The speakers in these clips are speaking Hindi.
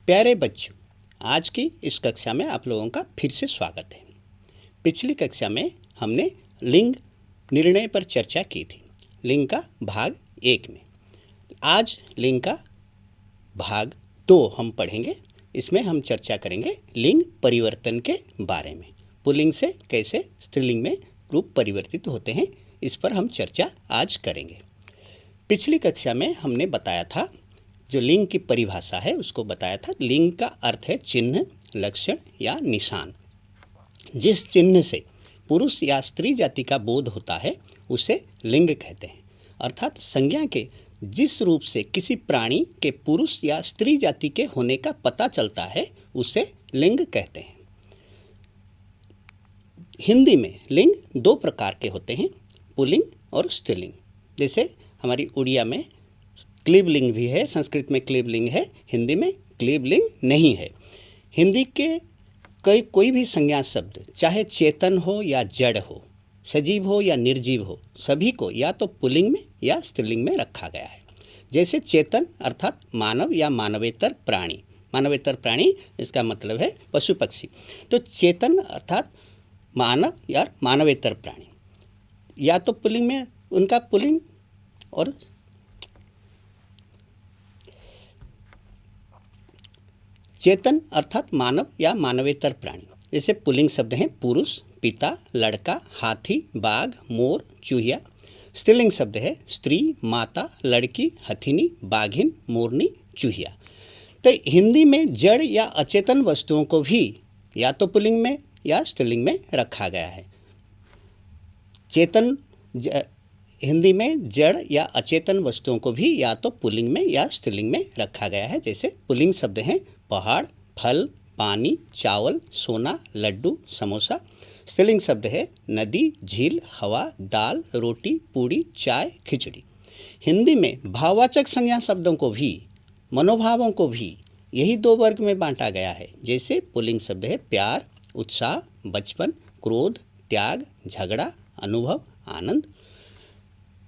प्यारे बच्चों, आज की इस कक्षा में आप लोगों का फिर से स्वागत है। पिछली कक्षा में हमने लिंग निर्णय पर चर्चा की थी, लिंग का भाग 1 में। आज लिंग का भाग 2 हम पढ़ेंगे। इसमें हम चर्चा करेंगे लिंग परिवर्तन के बारे में। पुल्लिंग से कैसे स्त्रीलिंग में रूप परिवर्तित होते हैं, इस पर हम चर्चा आज करेंगे। पिछली कक्षा में हमने बताया था, जो लिंग की परिभाषा है उसको बताया था। लिंग का अर्थ है चिन्ह, लक्षण या निशान। जिस चिन्ह से पुरुष या स्त्री जाति का बोध होता है उसे लिंग कहते हैं। अर्थात संज्ञा के जिस रूप से किसी प्राणी के पुरुष या स्त्री जाति के होने का पता चलता है उसे लिंग कहते हैं। हिंदी में लिंग 2 प्रकार के होते हैं, पुल्लिंग और स्त्रीलिंग। जैसे हमारी उड़िया में क्लीबलिंग भी है, संस्कृत में क्लीबलिंग है, हिंदी में क्लीबलिंग नहीं है। हिंदी के कोई भी संज्ञा शब्द, चाहे चेतन हो या जड़ हो, सजीव हो या निर्जीव हो, सभी को या तो पुल्लिंग में या स्त्रीलिंग में रखा गया है। जैसे चेतन अर्थात मानव या मानवेतर प्राणी। मानवेतर प्राणी इसका मतलब है पशु पक्षी। तो चेतन अर्थात मानव या मानवेतर प्राणी, या तो पुल्लिंग में उनका पुल्लिंग, और चेतन अर्थात मानव या मानवेतर प्राणी। जैसे पुल्लिंग शब्द हैं पुरुष, पिता, लड़का, हाथी, बाघ, मोर, चूहिया। स्त्रीलिंग शब्द है स्त्री, माता, लड़की, हथिनी, बाघिन, मोरनी, चूहिया। तो हिंदी में जड़ या अचेतन वस्तुओं को भी या तो पुल्लिंग में या स्त्रीलिंग में रखा गया है। हिंदी में जड़ या अचेतन वस्तुओं को भी या तो पुल्लिंग में या स्त्रीलिंग में रखा गया है। जैसे पुल्लिंग शब्द हैं पहाड़, फल, पानी, चावल, सोना, लड्डू, समोसा। स्त्रीलिंग शब्द है नदी, झील, हवा, दाल, रोटी, पूड़ी, चाय, खिचड़ी। हिंदी में भाववाचक संज्ञा शब्दों को भी, मनोभावों को भी यही 2 वर्ग में बांटा गया है। जैसे पुल्लिंग शब्द है प्यार, उत्साह, बचपन, क्रोध, त्याग, झगड़ा, अनुभव, आनंद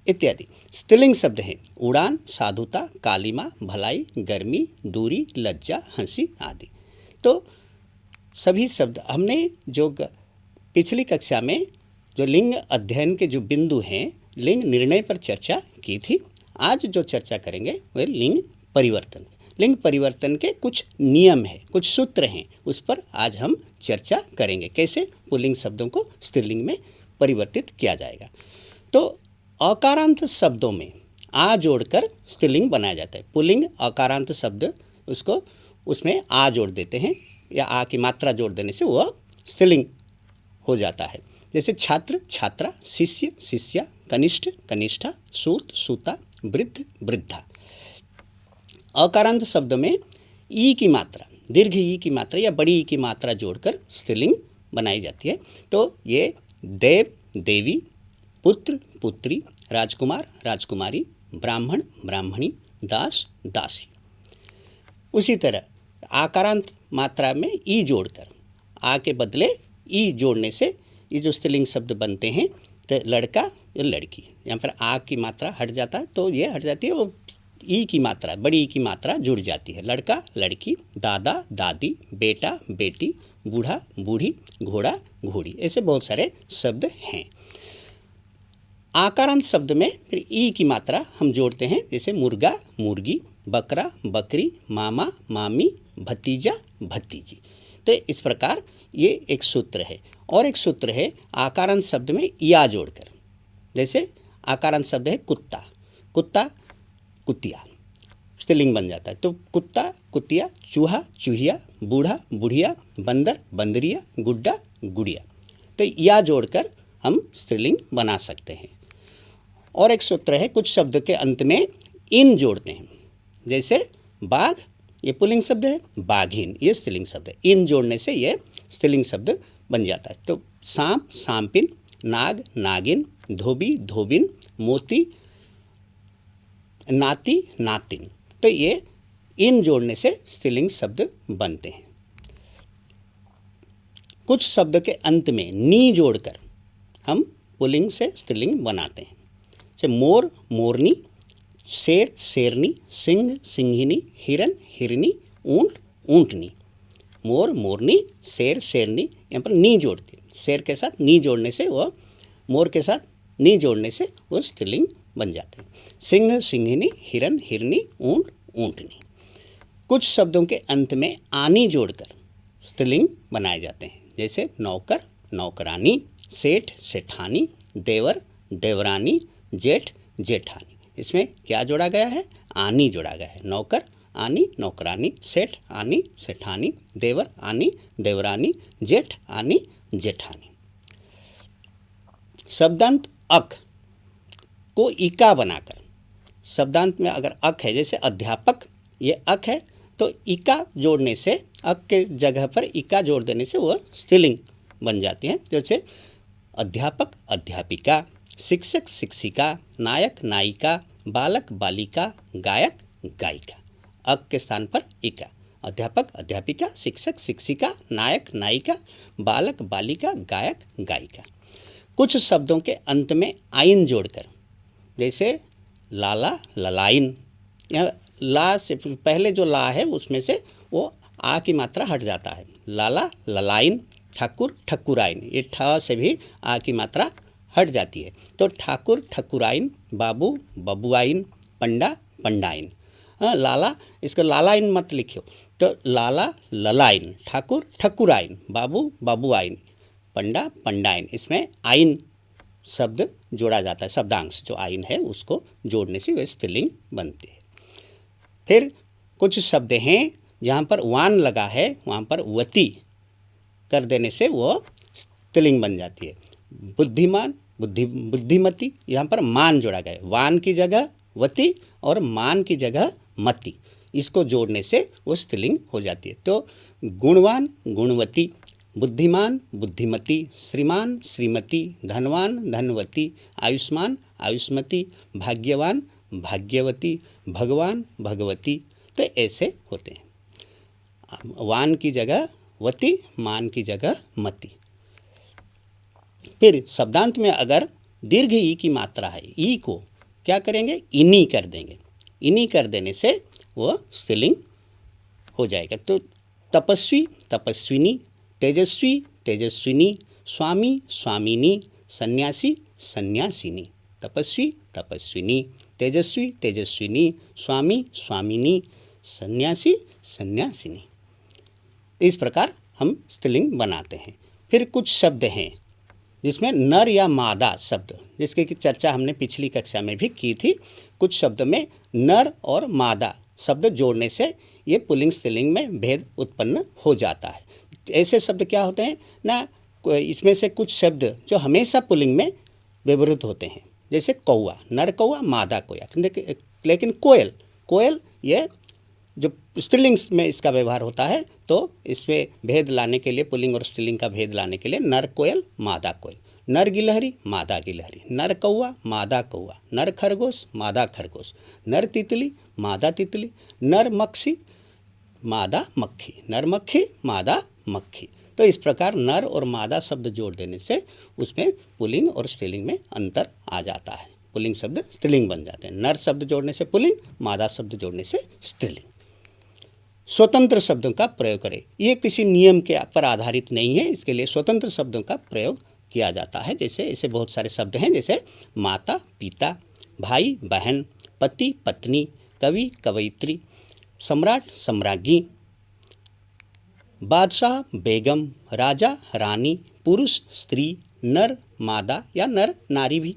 इत्यादि। स्त्रीलिंग शब्द हैं उड़ान, साधुता, कालिमा, भलाई, गर्मी, दूरी, लज्जा, हंसी आदि। तो सभी शब्द हमने जो पिछली कक्षा में जो लिंग अध्ययन के जो बिंदु हैं, लिंग निर्णय पर चर्चा की थी। आज जो चर्चा करेंगे वह लिंग परिवर्तन। लिंग परिवर्तन के कुछ नियम हैं, कुछ सूत्र हैं, उस पर आज हम चर्चा करेंगे। कैसे पुल्लिंग शब्दों को स्त्रीलिंग में परिवर्तित किया जाएगा। तो अकारांत शब्दों में आ जोड़कर स्त्रीलिंग बनाया जाता है। पुल्लिंग अकारांत शब्द उसमें आ जोड़ देते हैं या आ की मात्रा जोड़ देने से वह स्त्रीलिंग हो जाता है। जैसे छात्र, छात्रा, शिष्य, शिष्या, कनिष्ठ, कनिष्ठा, सूत, सूता, वृद्ध, वृद्धा। अकारांत शब्द में ई की मात्रा, दीर्घ ई की मात्रा या बड़ी ई की मात्रा जोड़कर स्त्रीलिंग बनाई जाती है। तो ये देव, देवी, पुत्र, पुत्री, राजकुमार, राजकुमारी, ब्राह्मण, ब्राह्मणी, दास, दासी। उसी तरह आकारांत मात्रा में ई जोड़कर, आ के बदले ई जोड़ने से ये जो स्त्रीलिंग शब्द बनते हैं, तो लड़का या लड़की, यहाँ पर आ की मात्रा हट जाता है तो ये हट जाती है, वो ई की मात्रा, बड़ी ई की मात्रा जुड़ जाती है। लड़का, लड़की, दादा, दादी, बेटा, बेटी, बूढ़ा, बूढ़ी, घोड़ा, घोड़ी, ऐसे बहुत सारे शब्द हैं। आकारांत शब्द में फिर ई की मात्रा हम जोड़ते हैं। जैसे मुर्गा, मुर्गी, बकरा, बकरी, मामा, मामी, भतीजा, भतीजी। तो इस प्रकार ये एक सूत्र है। और एक सूत्र है आकारांत शब्द में या जोड़कर। जैसे आकारांत शब्द है कुत्ता, कुत्ता, कुतिया, स्त्रीलिंग बन जाता है। तो कुत्ता, कुतिया, चूहा, चूहिया, बूढ़ा, बुढ़िया, बंदर, बंदरिया, गुड्डा, गुड़िया। तो या जोड़कर हम स्त्रीलिंग बना सकते हैं। और एक सूत्र है, कुछ शब्द के अंत में इन जोड़ते हैं। जैसे बाघ, ये पुल्लिंग शब्द है, बाघिन, ये स्त्रीलिंग शब्द है। इन जोड़ने से ये स्त्रीलिंग शब्द बन जाता है। तो सांप, सांपिन, नाग, नागिन, धोबी, धोबिन, मोती, नाती, नातिन। तो ये इन जोड़ने से स्त्रीलिंग शब्द बनते हैं। कुछ शब्द के अंत में नी जोड़कर हम पुल्लिंग से स्त्रीलिंग बनाते हैं। जैसे मोर, मोरनी, शेर, शेरनी, सिंह, सिंहिनी, हिरन, हिरनी, ऊंट, ऊँटनी। मोर मोरनी, शेर शेरनी, यहाँ पर नी जोड़ती है, शेर के साथ नी जोड़ने से वो, मोर के साथ नी जोड़ने से वो स्त्रीलिंग बन जाते हैं। सिंह सिंहिनी, हिरन हिरनी, ऊँट ऊँटनी। कुछ शब्दों के अंत में आनी जोड़कर स्त्रीलिंग बनाए जाते हैं, जैसे नौकर नौकरानी, सेठ सेठानी, देवर देवरानी, जेठ जेठानी। इसमें क्या जोड़ा गया है? आनी जोड़ा गया है। नौकर आनी नौकरानी, सेठ आनी सेठानी, देवर आनी देवरानी, जेठ आनी जेठानी। शब्दांत अक को इका बनाकर, शब्दांत में अगर अक है, जैसे अध्यापक, ये अक है, तो इका जोड़ने से, अक के जगह पर इका जोड़ देने से वह स्त्रीलिंग बन जाती है। जैसे अध्यापक अध्यापिका, शिक्षक शिक्षिका, नायक नायिका, बालक बालिका, गायक गायिका। अक के स्थान पर इका। अध्यापक अध्यापिका, शिक्षक शिक्षिका, नायक नायिका, बालक बालिका, गायक गायिका। कुछ शब्दों के अंत में आइन जोड़कर, जैसे लाला ललाइन, या ला से पहले जो ला है उसमें से वो आ की मात्रा हट जाता है। लाला ललाइन, ठाकुर ठकुराइन, ये ठ से भी आ की मात्रा हट जाती है। तो ठाकुर ठकुराइन, बाबू बबुआइन, पंडा पंडाइन। हाँ, लाला, इसका लालाइन मत लिखियो, तो लाला ललाइन, ठाकुर ठकुराइन, बाबू बाबुआइन, पंडा पंडाइन। इसमें आइन शब्द जोड़ा जाता है, शब्दांश जो आइन है उसको जोड़ने से वह स्त्रीलिंग बनती है। फिर कुछ शब्द हैं जहाँ पर वान लगा है, वहाँ पर वती कर देने से वो स्त्रीलिंग बन जाती है। बुद्धिमान बुद्धिमती, यहाँ पर मान जोड़ा गया है, वान की जगह वती और मान की जगह मती, इसको जोड़ने से वो स्त्रीलिंग हो जाती है। तो गुणवान गुणवती, बुद्धिमान बुद्धिमती, श्रीमान श्रीमती, धनवान धनवती, आयुष्मान आयुष्मती, भाग्यवान भाग्यवती, भगवान भगवती। तो ऐसे होते हैं। वान की जगह वती, मान की जगह मती। फिर शब्दांत में अगर दीर्घ ई की मात्रा है, ई को क्या करेंगे? इनी कर देंगे। इनी कर देने से वो स्त्रीलिंग हो जाएगा। तो तपस्वी तपस्विनी, तेजस्वी तेजस्विनी, स्वामी स्वामिनी, सन्यासी सन्यासिनी। तपस्वी तपस्विनी, तेजस्वी तेजस्विनी, स्वामी स्वामिनी, सन्यासी सन्यासिनी। इस प्रकार हम स्त्रीलिंग बनाते हैं। फिर कुछ शब्द हैं जिसमें नर या मादा शब्द, जिसकी की चर्चा हमने पिछली कक्षा में भी की थी। कुछ शब्द में नर और मादा शब्द जोड़ने से ये पुल्लिंग स्त्रीलिंग में भेद उत्पन्न हो जाता है। ऐसे शब्द क्या होते हैं ना, इसमें से कुछ शब्द जो हमेशा पुल्लिंग में व्यवहृत होते हैं, जैसे कौआ, नर कौआ मादा कौआ। लेकिन कोयल, कोयल ये जो स्त्रीलिंग में इसका व्यवहार होता है, तो इसमें भेद लाने के लिए, पुल्लिंग और स्त्रीलिंग का भेद लाने के लिए नर कोयल मादा कोयल, नर गिलहरी मादा गिलहरी, नर कौआ मादा कौआ, नर खरगोश मादा खरगोश, नर तितली मादा तितली, नर मक्खी मादा मक्खी, नर मक्खी मादा मक्खी। तो इस प्रकार नर और मादा शब्द जोड़ देने से उसमें पुल्लिंग और स्त्रीलिंग में अंतर आ जाता है। पुल्लिंग शब्द स्त्रीलिंग बन जाते हैं। नर शब्द जोड़ने से पुल्लिंग, मादा शब्द जोड़ने से स्त्रीलिंग। स्वतंत्र शब्दों का प्रयोग करें। ये किसी नियम के पर आधारित नहीं है, इसके लिए स्वतंत्र शब्दों का प्रयोग किया जाता है। जैसे ऐसे बहुत सारे शब्द हैं, जैसे माता पिता, भाई बहन, पति पत्नी, कवि कवयित्री, सम्राट सम्राज्ञी, बादशाह बेगम, राजा रानी, पुरुष स्त्री, नर मादा या नर नारी भी।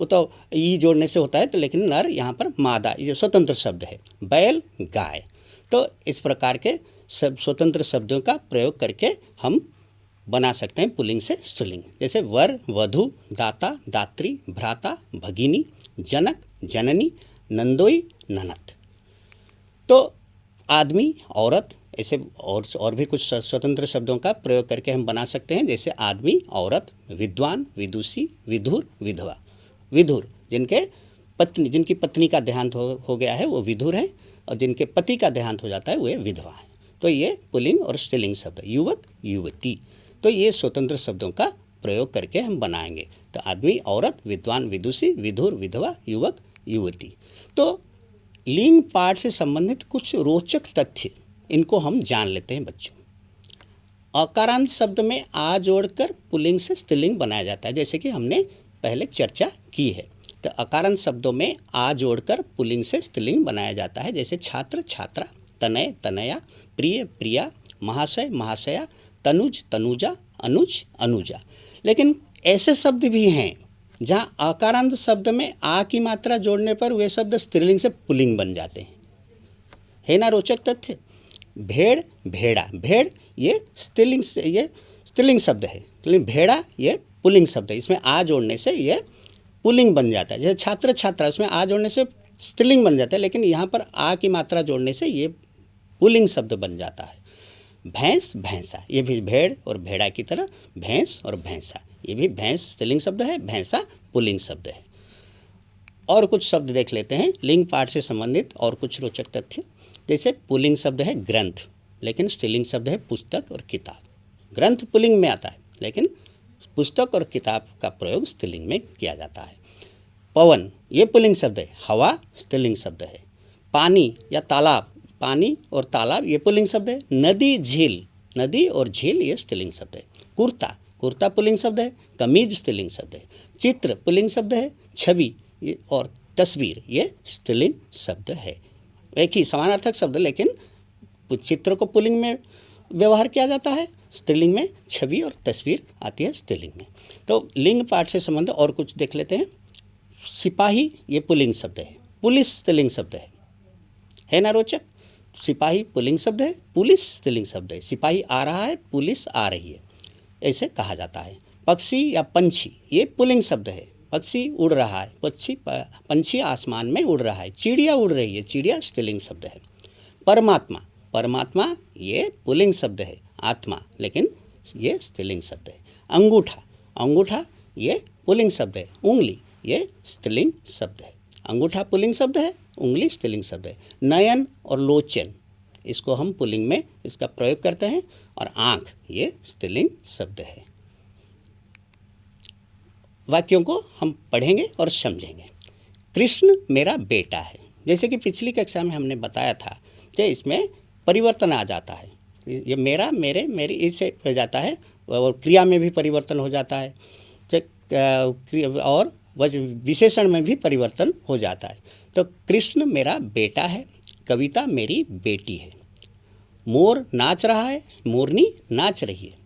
तो ई जोड़ने से होता है, तो लेकिन नर यहाँ पर मादा, ये स्वतंत्र शब्द है। बैल गाय। तो इस प्रकार के सब स्वतंत्र शब्दों का प्रयोग करके हम बना सकते हैं पुल्लिंग से स्त्रीलिंग। जैसे वर वधू, दाता दात्री, भ्राता भगिनी, जनक जननी, नंदोई ननद। तो आदमी औरत, ऐसे और भी कुछ स्वतंत्र शब्दों का प्रयोग करके हम बना सकते हैं। जैसे आदमी औरत, विद्वान विदुषी, विधुर विधवा। विधुर जिनकी पत्नी का देहांत हो गया है वो विधुर हैं, और जिनके पति का देहांत हो जाता है वे विधवा हैं। तो ये पुल्लिंग और स्त्रीलिंग शब्द। युवक युवती। तो ये स्वतंत्र शब्दों का प्रयोग करके हम बनाएंगे। तो आदमी औरत, विद्वान विदुषी, विधुर विधवा, युवक युवती। तो लिंग पाठ से संबंधित कुछ रोचक तथ्य इनको हम जान लेते हैं बच्चों। अकारांत शब्द में आ जोड़कर पुल्लिंग से स्त्रीलिंग बनाया जाता है, जैसे कि हमने पहले चर्चा की है। तो अकारांत शब्दों में आ जोड़कर पुल्लिंग से स्त्रीलिंग बनाया जाता है, जैसे छात्र छात्रा, तनय तनया, प्रिय प्रिया, महाशय महाशया, तनुज तनुजा, अनुज अनुजा। लेकिन ऐसे शब्द भी हैं जहाँ अकारांत शब्द में आ की मात्रा जोड़ने पर वे शब्द स्त्रीलिंग से पुल्लिंग बन जाते हैं। है ना रोचक तथ्य। भेड़ भेड़ा, भेड़ ये स्त्रीलिंग शब्द है, लेकिन भेड़ा ये पुल्लिंग शब्द है। इसमें आ जोड़ने से ये पुल्लिंग बन जाता है। जैसे छात्र छात्रा, उसमें आ जोड़ने से स्त्रीलिंग बन जाता है, लेकिन यहाँ पर आ की मात्रा जोड़ने से ये पुल्लिंग शब्द बन जाता है। भैंस भैंसा, ये भी भेड़ और भेड़ा की तरह भैंस और भैंसा, ये भी भैंस स्त्रीलिंग शब्द है, भैंसा पुल्लिंग शब्द है। और कुछ शब्द देख लेते हैं लिंग पाठ से संबंधित और कुछ रोचक तथ्य। जैसे पुल्लिंग शब्द है ग्रंथ, लेकिन स्त्रीलिंग शब्द है पुस्तक और किताब। ग्रंथ पुल्लिंग में आता है, लेकिन पुस्तक और किताब का प्रयोग स्त्रीलिंग में किया जाता है। पवन ये पुल्लिंग शब्द है, हवा स्त्रीलिंग शब्द है। पानी या तालाब, पानी और तालाब ये पुल्लिंग शब्द है। नदी झील, नदी और झील ये स्त्रीलिंग शब्द है। कुर्ता, कुर्ता पुल्लिंग शब्द है। कमीज स्त्रीलिंग शब्द है। चित्र पुल्लिंग शब्द है। छवि और तस्वीर ये स्त्रीलिंग शब्द है। एक ही समानार्थक शब्द, लेकिन चित्र को पुल्लिंग में व्यवहार किया जाता है, स्त्रीलिंग में छवि और तस्वीर आती है स्त्रीलिंग में। तो लिंग पाठ से संबंध और कुछ देख लेते हैं। सिपाही ये पुल्लिंग शब्द है। पुलिस स्त्रीलिंग शब्द है ना रोचक। सिपाही पुल्लिंग शब्द है, पुलिस स्त्रीलिंग शब्द है। सिपाही आ रहा है, पुलिस आ रही है, ऐसे कहा जाता है। पक्षी या पंछी ये पुल्लिंग शब्द है। पक्षी उड़ रहा है, पंछी आसमान में उड़ रहा है। चिड़िया उड़ रही है, चिड़िया स्त्रीलिंग शब्द है। परमात्मा, परमात्मा ये पुल्लिंग शब्द है। आत्मा, लेकिन ये स्त्रीलिंग शब्द है। अंगूठा, अंगूठा ये पुल्लिंग शब्द है। उंगली ये स्त्रीलिंग शब्द है। अंगूठा पुल्लिंग शब्द है, उंगली स्त्रीलिंग शब्द है। नयन और लोचन, इसको हम पुल्लिंग में इसका प्रयोग करते हैं। और आँख ये स्त्रीलिंग शब्द है। वाक्यों को हम पढ़ेंगे और समझेंगे। कृष्ण मेरा बेटा है, जैसे कि पिछली कक्षा में हमने बताया था कि इसमें परिवर्तन आ जाता है। ये मेरा, मेरे, मेरी इससे हो जाता है, और क्रिया में भी परिवर्तन हो जाता है, और विशेषण में भी परिवर्तन हो जाता है। तो कृष्ण मेरा बेटा है, कविता मेरी बेटी है। मोर नाच रहा है, मोरनी नाच रही है।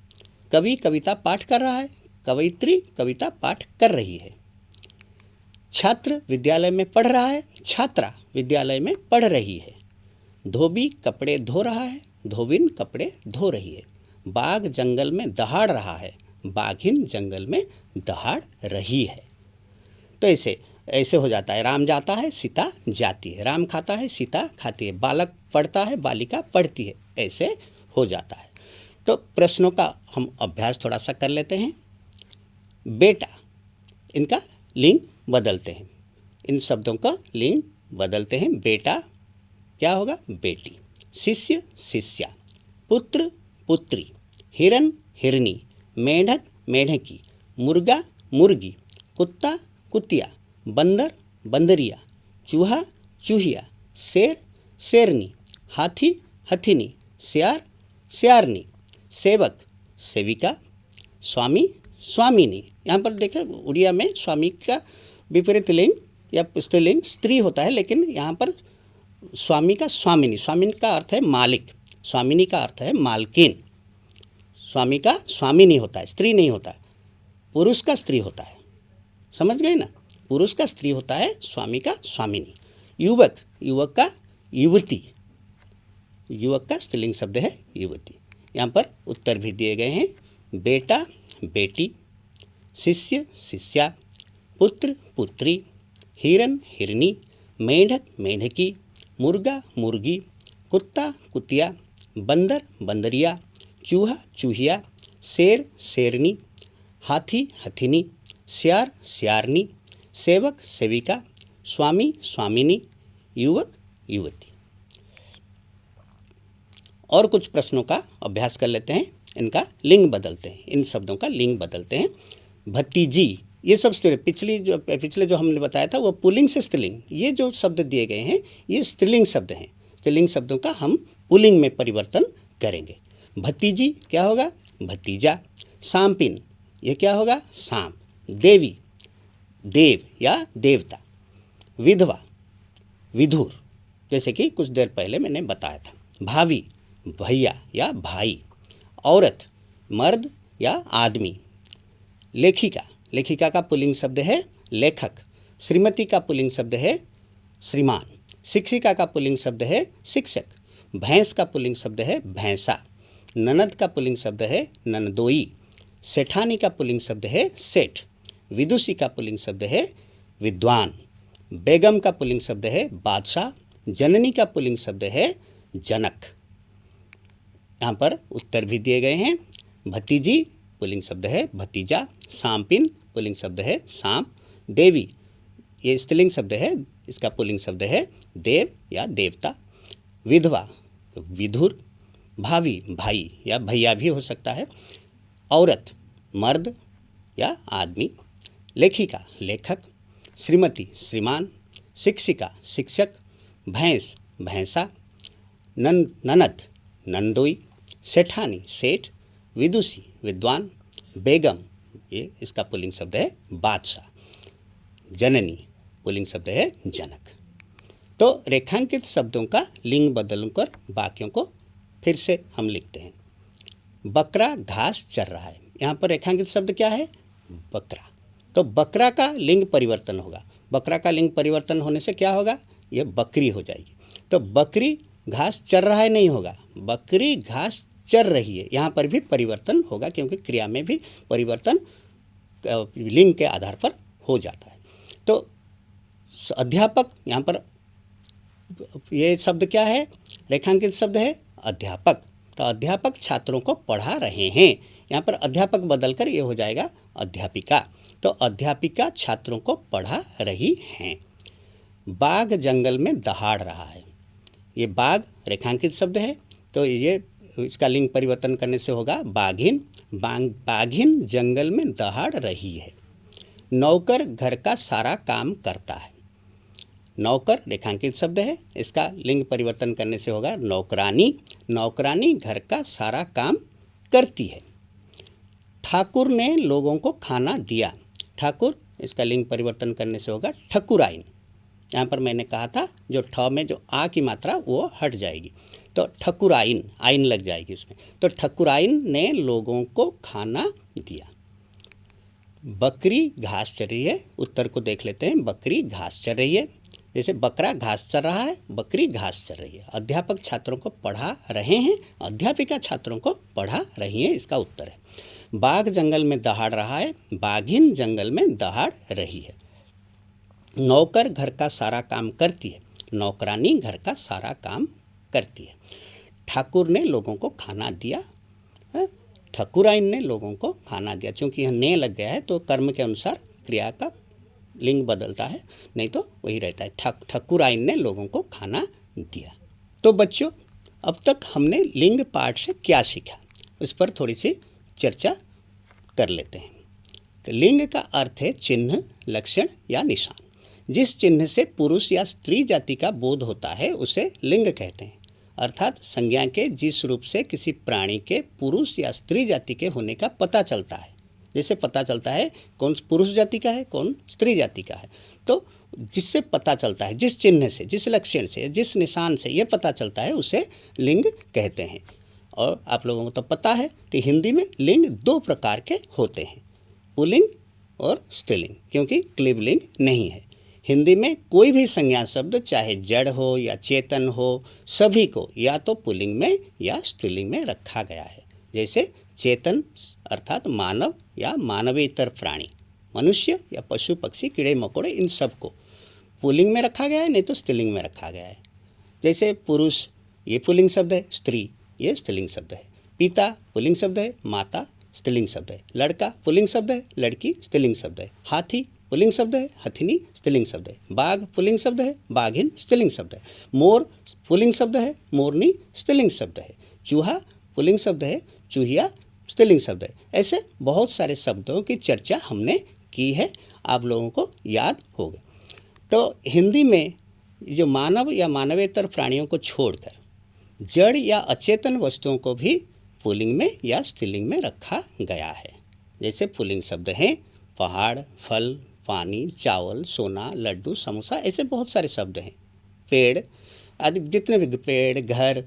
कवि कविता पाठ कर रहा है, कवयित्री कविता पाठ कर रही है। छात्र विद्यालय में पढ़ रहा है, छात्रा विद्यालय में पढ़ रही है। धोबी कपड़े धो रहा है, धोबिन कपड़े धो रही है। बाघ जंगल में दहाड़ रहा है, बाघिन जंगल में दहाड़ रही है। तो ऐसे हो जाता है। राम जाता है, सीता जाती है। राम खाता है, सीता खाती है। बालक पढ़ता है, बालिका पढ़ती है, ऐसे हो जाता है। तो प्रश्नों का हम अभ्यास थोड़ा सा कर लेते हैं। बेटा, इनका लिंग बदलते हैं, इन शब्दों का लिंग बदलते हैं। बेटा क्या होगा? बेटी। शिष्य शिष्या, पुत्र पुत्री, हिरन हिरनी, मेढक मेढकी, मुर्गा मुर्गी, कुत्ता कुतिया, बंदर बंदरिया, चूहा चूहिया, शेर शेरनी, हाथी हथिनी, सियार सियारनी, सेवक सेविका, स्वामी स्वामिनी। यहाँ पर देखें उड़िया में स्वामी का विपरीत लिंग या स्त्रीलिंग स्त्री होता है, लेकिन यहाँ पर स्वामी का स्वामिनी। स्वामिनी का अर्थ है मालिक, स्वामिनी का अर्थ है मालकिन। स्वामी का स्वामिनी होता है, स्त्री नहीं होता है। पुरुष का स्त्री होता है, समझ गए ना। पुरुष का स्त्री होता है, स्वामी का स्वामिनी। युवक, युवक का युवती, युवक का स्त्रीलिंग शब्द है युवती। यहाँ पर उत्तर भी दिए गए हैं। बेटा बेटी, शिष्य शिष्या, पुत्र पुत्री, हिरन हिरनी, मेढक मेढकी, मुर्गा मुर्गी, कुत्ता कुतिया, बंदर बंदरिया, चूहा चूहिया, शेर शेरनी, हाथी हथिनी, सियार सियारनी, सेवक सेविका, स्वामी स्वामिनी, युवक युवती। और कुछ प्रश्नों का अभ्यास कर लेते हैं। इनका लिंग बदलते हैं, इन शब्दों का लिंग बदलते हैं। भतीजी, ये सब पिछले जो हमने बताया था वो पुल्लिंग से स्त्रीलिंग, ये जो शब्द दिए गए हैं ये स्त्रीलिंग शब्द हैं। स्त्रीलिंग शब्दों का हम पुल्लिंग में परिवर्तन करेंगे। भतीजी क्या होगा? भतीजा। सांपिन ये क्या होगा? सांप। देवी देव या देवता। विधवा विधुर, जैसे कि कुछ देर पहले मैंने बताया था। भावी भैया या भाई। औरत मर्द या आदमी। लेखिका, लेखिका का पुल्लिंग शब्द है लेखक। श्रीमती का पुल्लिंग शब्द है श्रीमान। शिक्षिका का पुल्लिंग शब्द है शिक्षक। भैंस का पुल्लिंग शब्द है भैंसा। ननद का पुल्लिंग शब्द है ननदोई। सेठानी का पुल्लिंग शब्द है सेठ। विदुषी का पुल्लिंग शब्द है विद्वान। बेगम का पुल्लिंग शब्द है बादशाह। जननी का पुल्लिंग शब्द है जनक। यहाँ पर उत्तर भी दिए गए हैं। भतीजी पुल्लिंग शब्द है भतीजा। सांपिन पुल्लिंग शब्द है सांप। देवी ये स्त्रीलिंग शब्द है, इसका पुल्लिंग शब्द है देव या देवता। विधवा विधुर। भावी भाई या भैया भी हो सकता है। औरत मर्द या आदमी। लेखिका लेखक। श्रीमती श्रीमान। शिक्षिका शिक्षक। भैंस भैंसा। ननद नंदोई। सेठानी सेठ। विदुषी विद्वान। बेगम ये इसका पुल्लिंग शब्द है बादशाह। जननी पुल्लिंग शब्द है जनक। तो रेखांकित शब्दों का लिंग बदलकर वाक्यों को फिर से हम लिखते हैं। बकरा घास चर रहा है। यहाँ पर रेखांकित शब्द क्या है? बकरा। तो बकरा का लिंग परिवर्तन होगा। बकरा का लिंग परिवर्तन होने से क्या होगा? ये बकरी हो जाएगी। तो बकरी घास चर रहा है नहीं होगा, बकरी घास चर रही है। यहाँ पर भी परिवर्तन होगा क्योंकि क्रिया में भी परिवर्तन लिंग के आधार पर हो जाता है। तो अध्यापक, यहाँ पर ये शब्द क्या है? रेखांकित शब्द है अध्यापक। तो अध्यापक छात्रों को पढ़ा रहे हैं। यहाँ पर अध्यापक बदलकर ये हो जाएगा अध्यापिका। तो अध्यापिका छात्रों को पढ़ा रही हैं। बाघ जंगल में दहाड़ रहा है। ये बाघ रेखांकित शब्द है, तो ये इसका लिंग परिवर्तन करने से होगा बाघिन। बाघिन जंगल में दहाड़ रही है। नौकर घर का सारा काम करता है। नौकर रेखांकित शब्द है, इसका लिंग परिवर्तन करने से होगा नौकरानी। नौकरानी घर का सारा काम करती है। ठाकुर ने लोगों को खाना दिया। ठाकुर इसका लिंग परिवर्तन करने से होगा ठकुराइन। यहाँ पर मैंने कहा था जो ठ में जो आ की मात्रा वो हट जाएगी, तो ठकुराइन आइन लग जाएगी इसमें। तो ठकुराइन ने लोगों को खाना दिया। बकरी घास चर रही है। उत्तर को देख लेते हैं। बकरी घास चर रही है। जैसे बकरा घास चर रहा है, बकरी घास चर रही है। अध्यापक छात्रों को पढ़ा रहे हैं, अध्यापिका छात्रों को पढ़ा रही है, इसका उत्तर है। बाघ जंगल में दहाड़ रहा है, बाघिन जंगल में दहाड़ रही है। नौकर घर का सारा काम करती है, नौकरानी घर का सारा काम करती है। ठाकुर ने लोगों को खाना दिया, ठकुराइन ने लोगों को खाना दिया। क्योंकि यह ने लग गया है तो कर्म के अनुसार क्रिया का लिंग बदलता है, नहीं तो वही रहता है। ठकुराइन ने लोगों को खाना दिया। तो बच्चों, अब तक हमने लिंग पाठ से क्या सीखा, उस पर थोड़ी सी चर्चा कर लेते हैं। तो लिंग का अर्थ है चिन्ह, लक्षण या निशान। जिस चिन्ह से पुरुष या स्त्री जाति का बोध होता है उसे लिंग कहते हैं। अर्थात संज्ञा के जिस रूप से किसी प्राणी के पुरुष या स्त्री जाति के होने का पता चलता है। जैसे पता चलता है कौन पुरुष जाति का है, कौन स्त्री जाति का है, तो जिससे पता चलता है, जिस चिन्ह से, जिस लक्षण से, जिस निशान से ये पता चलता है उसे लिंग कहते हैं। और आप लोगों को तो पता है कि हिंदी में लिंग दो प्रकार के होते हैं, पुल्लिंग और स्त्रीलिंग, क्योंकि क्लीबलिंग नहीं है। हिंदी में कोई भी संज्ञा शब्द चाहे जड़ हो या चेतन हो, सभी को या तो पुल्लिंग में या स्त्रीलिंग में रखा गया है। जैसे चेतन अर्थात मानव या मानवेतर प्राणी, मनुष्य या पशु पक्षी कीड़े मकोड़े, इन सब को पुल्लिंग में रखा गया है, नहीं तो स्त्रीलिंग में रखा गया है। जैसे पुरुष ये पुल्लिंग शब्द है, स्त्री ये स्त्रीलिंग शब्द है। पिता पुल्लिंग शब्द है, माता स्त्रीलिंग शब्द है। लड़का पुल्लिंग शब्द है, लड़की स्त्रीलिंग शब्द है। हाथी पुल्लिंग शब्द है, हथिनी स्त्रीलिंग शब्द है। बाघ पुल्लिंग शब्द है, बाघिन स्त्रीलिंग शब्द है। मोर पुल्लिंग शब्द है, मोरनी स्त्रीलिंग शब्द है। चूहा पुल्लिंग शब्द है, चूहिया स्त्रीलिंग शब्द है। ऐसे बहुत सारे शब्दों की चर्चा हमने की है, आप लोगों को याद होगा। तो हिंदी में जो मानव या मानवेतर प्राणियों को छोड़कर जड़ या अचेतन वस्तुओं को भी पुल्लिंग में या स्त्रीलिंग में रखा गया है। जैसे पुल्लिंग शब्द हैं पहाड़, फल, पानी, चावल, सोना, लड्डू, समोसा, ऐसे बहुत सारे शब्द हैं। पेड़ आदि जितने भी पेड़, घर।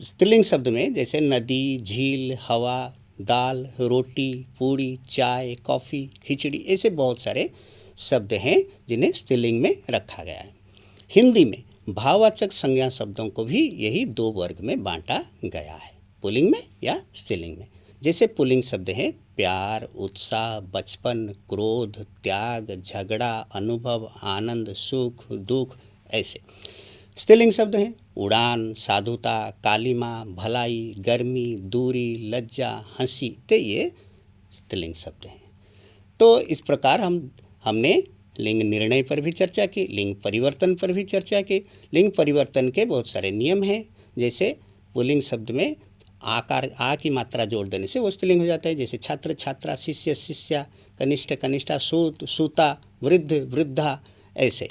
स्त्रीलिंग शब्द में जैसे नदी, झील, हवा, दाल, रोटी, पूड़ी, चाय, कॉफ़ी, खिचड़ी, ऐसे बहुत सारे शब्द हैं जिन्हें स्त्रीलिंग में रखा गया है। हिंदी में भाववाचक संज्ञा शब्दों को भी यही दो वर्ग में बांटा गया है, पुल्लिंग में या स्त्रीलिंग में। जैसे पुल्लिंग शब्द हैं प्यार, उत्साह, बचपन, क्रोध, त्याग, झगड़ा, अनुभव, आनंद, सुख, दुख, ऐसे। स्त्रीलिंग शब्द हैं उड़ान, साधुता, कालीमा, भलाई, गर्मी, दूरी, लज्जा, हंसी, तो ये स्त्रीलिंग शब्द हैं। तो इस प्रकार हमने लिंग निर्णय पर भी चर्चा की, लिंग परिवर्तन पर भी चर्चा की। लिंग परिवर्तन के बहुत सारे नियम हैं। जैसे पुल्लिंग शब्द में आकार आ की मात्रा जोड़ देने से वो स्त्रीलिंग हो जाता है। जैसे छात्र, छात्रा, शिष्य, शिष्या, कनिष्ठ, कनिष्ठा, सूत, सूता, वृद्ध, वृद्धा, ऐसे।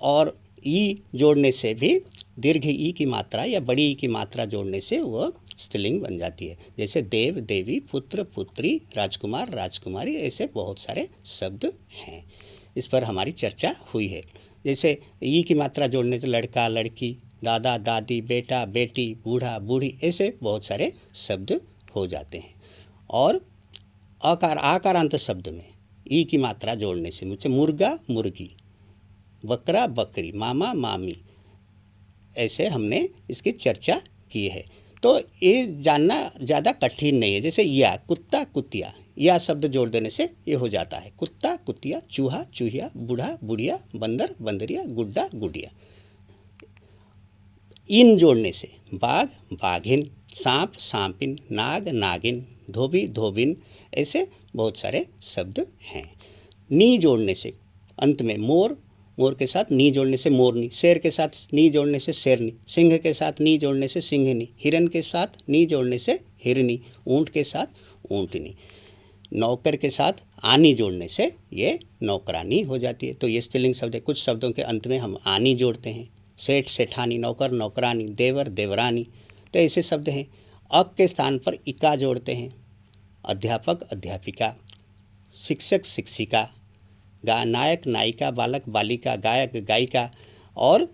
और ई जोड़ने से भी दीर्घ ई की मात्रा या बड़ी ई की मात्रा जोड़ने से वह स्त्रीलिंग बन जाती है। जैसे देव, देवी, पुत्र, पुत्री, राजकुमार, राजकुमारी, ऐसे बहुत सारे शब्द हैं। इस पर हमारी चर्चा हुई है। जैसे ई की मात्रा जोड़ने से लड़का, लड़की, दादा, दादी, बेटा, बेटी, बूढ़ा, बूढ़ी, ऐसे बहुत सारे शब्द हो जाते हैं। और आकारांत शब्द में ई की मात्रा जोड़ने से मुझे मुर्गा, मुर्गी, बकरा, बकरी, मामा, मामी, ऐसे हमने इसकी चर्चा की है। तो ये जानना ज़्यादा कठिन नहीं है। जैसे या कुत्ता, कुतिया, या शब्द जोड़ देने से ये हो जाता है कुत्ता, कुतिया, चूहा, चूहिया, बूढ़ा, बुढ़िया, बंदर, बंदरिया, गुड्डा, गुडिया। इन जोड़ने से बाघ, बाघिन, सांप, सांपिन, नाग, नागिन, धोबी, धोबिन, ऐसे बहुत सारे शब्द हैं। नी जोड़ने से अंत में मोर, मोर के साथ नी जोड़ने से मोरनी, शेर के साथ नी जोड़ने से शेरनी, सिंह के साथ नी जोड़ने से सिंहनी, हिरन के साथ नी जोड़ने से हिरनी, ऊंट के साथ ऊंटनी, नौकर के साथ आनी जोड़ने से ये नौकरानी हो जाती है। तो ये स्त्रीलिंग शब्द है। कुछ शब्दों के अंत में हम आनी जोड़ते हैं। सेठ, सेठानी, नौकर, नौकरानी, देवर, देवरानी, तो ऐसे शब्द हैं। अक के स्थान पर इका जोड़ते हैं। अध्यापक, अध्यापिका, शिक्षक, शिक्षिका, नायक, नायिका, बालक, बालिका, गायक, गायिका। और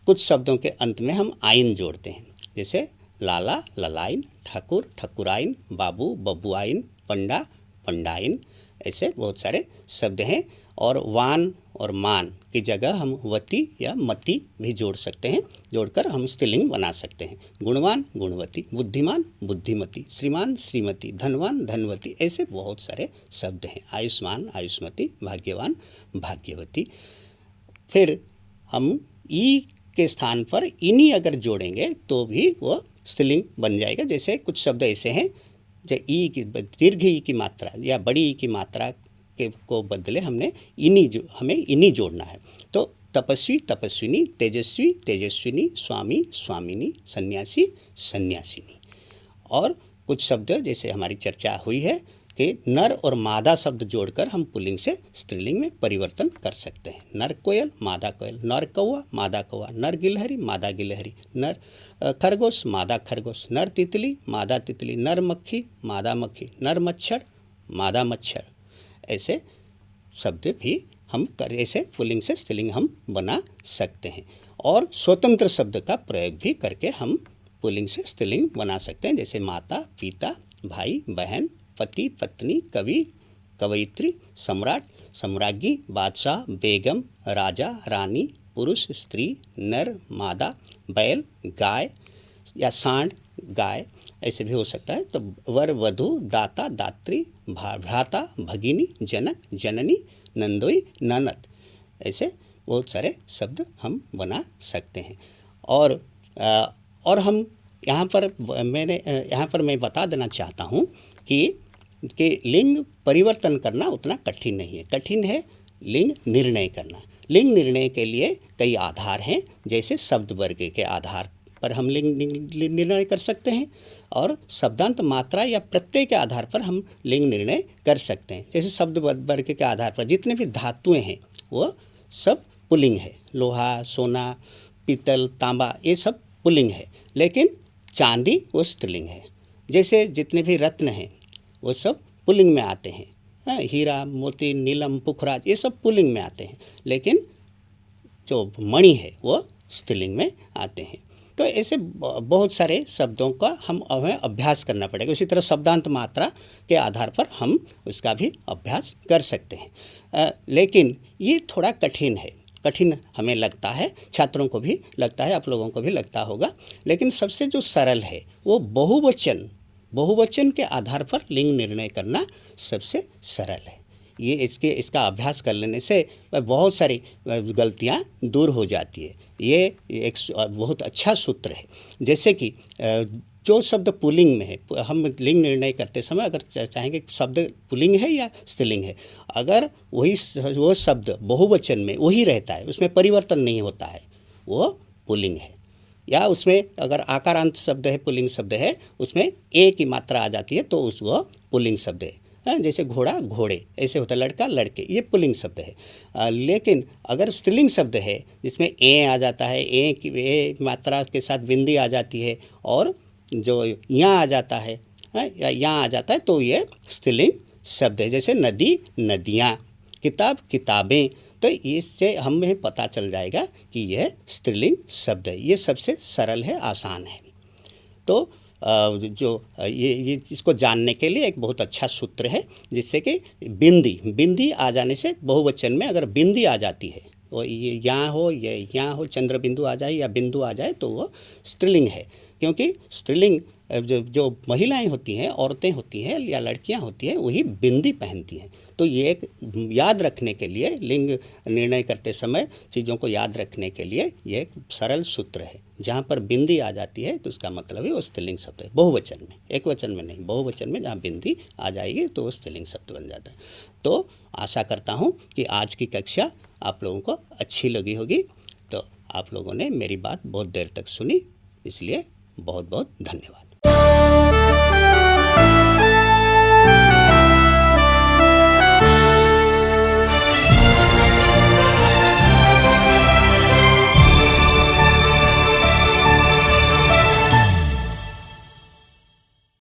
कुछ शब्दों के अंत में हम आइन जोड़ते हैं। जैसे लाला, ललाइन, ठाकुर, ठकुराइन, बाबू, बबुआइन, पंडा, पंडाइन, ऐसे बहुत सारे शब्द हैं। और वान और मान की जगह हम वती या मति भी जोड़ सकते हैं। जोड़कर हम स्त्रीलिंग बना सकते हैं। गुणवान, गुणवती, बुद्धिमान, बुद्धिमती, श्रीमान, श्रीमती, धनवान, धनवती, ऐसे बहुत सारे शब्द हैं। आयुष्मान, आयुष्मती, भाग्यवान, भाग्यवती। फिर हम ई के स्थान पर इनी अगर जोड़ेंगे तो भी वो स्त्रीलिंग बन जाएगा। जैसे कुछ शब्द ऐसे हैं जो ई की दीर्घ ई की मात्रा या बड़ी ई की मात्रा के को बदले हमें इनी जोड़ना है। तो तपस्वी, तपस्विनी, तेजस्वी, तेजस्विनी, स्वामी, स्वामिनी, सन्यासी, सन्यासिनी। और कुछ शब्द जैसे हमारी चर्चा हुई है कि नर और मादा शब्द जोड़कर हम पुल्लिंग से स्त्रीलिंग में परिवर्तन कर सकते हैं। नर कोयल, मादा कोयल, नर कौवा, मादा कौवा, नर गिलहरी, मादा गिलहरी, नर खरगोश, मादा खरगोश, नर तितली, मादा तितली, नर मक्खी, मादा मक्खी, नर मच्छर, मादा मच्छर, ऐसे शब्द भी हम ऐसे पुल्लिंग से स्त्रीलिंग हम बना सकते हैं। और स्वतंत्र शब्द का प्रयोग भी करके हम पुल्लिंग से स्त्रीलिंग बना सकते हैं। जैसे माता, पिता, भाई, बहन, पति, पत्नी, कवि, कवयित्री, सम्राट, सम्राज्ञी, बादशाह, बेगम, राजा, रानी, पुरुष, स्त्री, नर, मादा, बैल, गाय या सांड, गाय, ऐसे भी हो सकता है। तो वर, वधू, दाता, दात्री, भ्राता, भगिनी, जनक, जननी, नंदोई, ननद, ऐसे बहुत सारे शब्द हम बना सकते हैं। और हम यहाँ पर मैं बता देना चाहता हूँ कि लिंग परिवर्तन करना उतना कठिन नहीं है। कठिन है लिंग निर्णय करना। लिंग निर्णय के लिए कई आधार हैं। जैसे शब्द वर्ग के आधार पर हम लिंग निर्णय कर सकते हैं और शब्दांत, मात्रा या प्रत्यय के आधार पर हम लिंग निर्णय कर सकते हैं। जैसे शब्द वर्ग के आधार पर जितने भी धातुएं हैं वो सब पुल्लिंग है। लोहा, सोना, पीतल, तांबा, ये सब पुल्लिंग है, लेकिन चांदी वो स्त्रीलिंग है। जैसे जितने भी रत्न हैं वो सब पुल्लिंग में आते हैं। हीरा, मोती, नीलम, पुखराज ये सब पुल्लिंग में आते हैं, लेकिन जो मणि है वो स्त्रीलिंग में आते हैं। तो ऐसे बहुत सारे शब्दों का हमें अभ्यास करना पड़ेगा। उसी तरह शब्दांत मात्रा के आधार पर हम उसका भी अभ्यास कर सकते हैं। लेकिन ये थोड़ा कठिन हमें लगता है, छात्रों को भी लगता है, आप लोगों को भी लगता होगा। लेकिन सबसे जो सरल है वो बहुवचन के आधार पर लिंग निर्णय करना सबसे सरल है। ये इसका अभ्यास कर लेने से बहुत सारी गलतियाँ दूर हो जाती है। ये एक बहुत अच्छा सूत्र है। जैसे कि जो शब्द पुल्लिंग में है, हम लिंग निर्णय करते समय अगर चाहेंगे शब्द पुल्लिंग है या स्त्रीलिंग है, अगर वो शब्द बहुवचन में वही रहता है, उसमें परिवर्तन नहीं होता है, वो पुल्लिंग है। या उसमें अगर आकारांत शब्द है, पुल्लिंग शब्द है, उसमें ए की मात्रा आ जाती है तो वो पुल्लिंग शब्द है। जैसे घोड़ा, घोड़े, ऐसे होता है, लड़का, लड़के, ये पुल्लिंग शब्द है। लेकिन अगर स्त्रीलिंग शब्द है जिसमें ए आ जाता है, ए मात्रा के साथ बिंदी आ जाती है और जो यहाँ आ जाता है या यहाँ आ जाता है, तो ये स्त्रीलिंग शब्द है। जैसे नदी, नदियाँ, किताब, किताबें। तो इससे हमें पता चल जाएगा कि यह स्त्रीलिंग शब्द है। ये सबसे सरल है, आसान है। तो जो ये इसको जानने के लिए एक बहुत अच्छा सूत्र है, जिससे कि बिंदी आ जाने से बहुवचन में अगर बिंदी आ जाती है, वो ये यहाँ हो, चंद्र बिंदु आ जाए या बिंदु आ जाए, तो वो स्त्रीलिंग है। क्योंकि स्त्रीलिंग जो महिलाएं होती हैं, औरतें होती हैं या लड़कियां होती हैं, वही बिंदी पहनती हैं। तो ये एक याद रखने के लिए, लिंग निर्णय करते समय चीज़ों को याद रखने के लिए ये एक सरल सूत्र है। जहाँ पर बिंदी आ जाती है तो उसका मतलब है वो स्त्रीलिंग शब्द है, बहुवचन में, एक वचन में नहीं, बहुवचन में जहाँ बिंदी आ जाएगी तो वो स्त्रीलिंग शब्द बन जाता है। तो आशा करता हूँ कि आज की कक्षा आप लोगों को अच्छी लगी होगी। तो आप लोगों ने मेरी बात बहुत देर तक सुनी, इसलिए बहुत बहुत धन्यवाद।